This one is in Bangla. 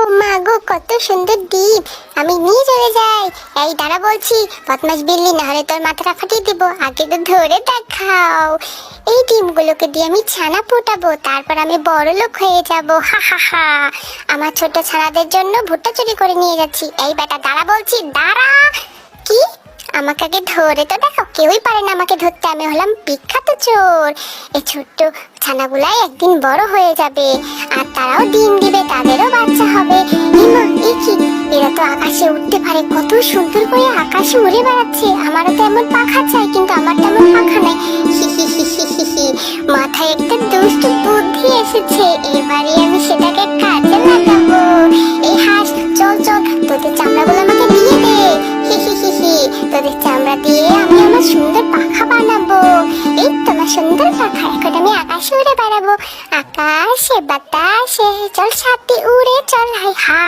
মা গো, কত সুন্দর ডিম! আমি নিয়ে চলে যাই। এই দাঁড়া বলছি, বদমাস বিল্লি, না হলে তোর মাথাটা ফাটিয়ে দিব। আগে তো ধরে দেখাও। এই ডিমগুলোকে দিয়ে আমি ছানা ফোটাবো, তারপর আমি বড় লোক হয়ে যাব। হা হা হা। আমার ছোট ছানাদের জন্য ভুট্টা চুরি করে নিয়ে যাচ্ছি। এই বেটা দাঁড়া বলছি, দাঁড়া। কি? আমাকে আগে ধরে তো দেখো, কেউই পারে না আমাকে ধরতে। আমি হলাম বিখ্যাত চোর। এই ছোট্ট ছানাগুলাই একদিন বড় হয়ে যাবে, আর তারাও ডিম দিবে, তাদেরও বাচ্চা হবে। এমা, এ কি? এরা তো আকাশে উঠতে পারে, কত সুন্দর করে আকাশে উড়ে বেড়াচ্ছে। আমারও তো এমন পাখা চাই, কিন্তু আমার তেমন পাখা নাই। হি হি হি হি হি হি। মাথায় একটা দুষ্ট বুদ্ধি এসেছে, এবারে আমি সেটাকে কাজে লাগাবো। এই হাঁস, চল চল, তোদের চামড়াগুলো আমাকে দিয়ে দে। হি হি হি হি। তোদের চামড়া দিয়ে আমি আমার সুন্দর পাখা বানাবো। এই তোমার সুন্দর পাখা, এখন আমি আকাশে উড়ে বেড়াবো। আকাশে বাতাসে চল, সাথে উড়ে চল, হাই হা।